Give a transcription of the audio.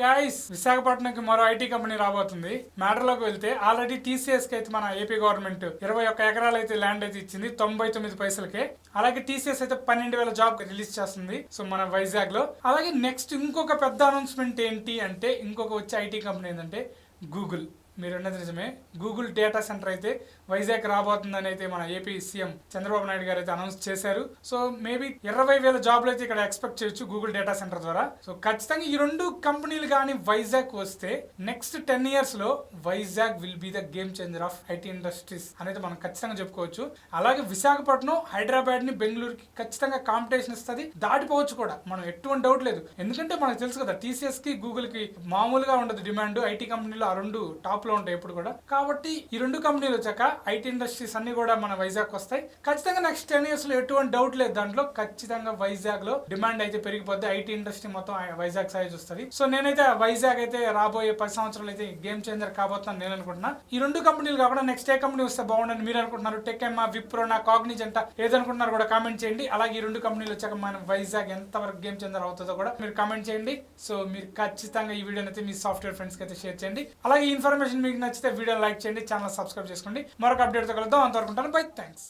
Guys, విశాఖపట్నంకి మరో IT company రాబోతుంది. Matter లోకి వెళ్తే ఆల్రెడీ టీసీఎస్ కి అయితే మన ఏపీ గవర్నమెంట్ 21 ఎకరాలు అయితే ల్యాండ్ అయితే ఇచ్చింది 99 పైసలకే. అలాగే టీసీఎస్ అయితే 12,000 జాబ్ రిలీజ్ చేస్తుంది సో మన వైజాగ్ లో. అలాగే నెక్స్ట్ ఇంకొక పెద్ద అనౌన్స్మెంట్ ఏంటి అంటే, ఇంకొక వచ్చే ఐటీ కంపెనీ ఏంటంటే గూగుల్. మీరు అన్నది నిజమే, గూగుల్ డేటా సెంటర్ అయితే వైజాగ్ రాబోతుందని అయితే మన ఏపీ సీఎం చంద్రబాబు నాయుడు గారు అయితే అనౌన్స్ చేశారు. సో మేబీ 20,000 జాబ్లు అయితే ఇక్కడ ఎక్స్పెక్ట్ చేయొచ్చు గూగుల్ డేటా సెంటర్ ద్వారా. సో ఖచ్చితంగా ఈ రెండు కంపెనీలు కానీ వైజాగ్ వస్తే నెక్స్ట్ 10 years లో Vizag will be the game changer of IT industries అనేది మనం ఖచ్చితంగా చెప్పుకోవచ్చు. అలాగే విశాఖపట్నం హైదరాబాద్ ని బెంగళూరుకి ఖచ్చితంగా కాంపిటీషన్ ఇస్తుంది, దాటిపోవచ్చు కూడా, మనం ఎటువంటి డౌట్ లేదు. ఎందుకంటే మనకు తెలుసు కదా, టీసీఎస్ కి గూగుల్ కి మామూలుగా ఉండదు డిమాండ్. ఐటీ కంపెనీలు ఆ రెండు టాప్ లో ఉంటాయి ఎప్పుడు కూడా. కాబట్టి ఈ రెండు కంపెనీలు వచ్చాక ఐటీ ఇండస్ట్రీస్ అన్ని కూడా మన వైజాగ్ వస్తాయి. ఖచ్చితంగా నెక్స్ట్ 10 years లో ఎటువంటి డౌట్ లేదు దాంట్లో. ఖచ్చితంగా వైజాగ్ లో డిమాండ్ అయితే పెరిగిపోద్ది, ఐటీ ఇండస్ట్రీ మొత్తం వైజాగ్ సైజ్ వస్తుంది. సో నేనైతే వైజాగ్ అయితే రాబోయే 10 సంవత్సరాలు అయితే గేమ్ చేంజర్ కాబోతున్నాను నేను అనుకుంటున్నా. ఈ రెండు కంపెనీలు కాకుండా నెక్స్ట్ ఏ కంపెనీ వస్తే బాగుండని మీరు అనుకుంటున్నారు? టెక్ఎమ్మా, విప్రోనా, కాగ్నిజెంటా ఏదనుకుంటున్నారు కూడా కామెంట్ చేయండి. అలాగే ఈ రెండు కంపెనీలు వచ్చాక మన వైజాగ్ ఎంతవరకు గేమ్ చేంజర్ అవుతుందో కూడా మీరు కామెంట్ చేయండి. సో మీరు ఖచ్చితంగా ఈ వీడియోని అయితే మీ సాఫ్ట్వేర్ ఫ్రెండ్స్ కి అయితే షేర్ చేయండి. అలాగే ఈ ఇన్ఫర్మేషన్ మీకు నచ్చితే వీడియో లైక్ చేయండి, ఛానల్ సబ్స్క్రైబ్ చేసుకోండి. మరొక అప్డేట్తో కలుద్దాం, అంతవరకు ఉంటాను. By, thanks.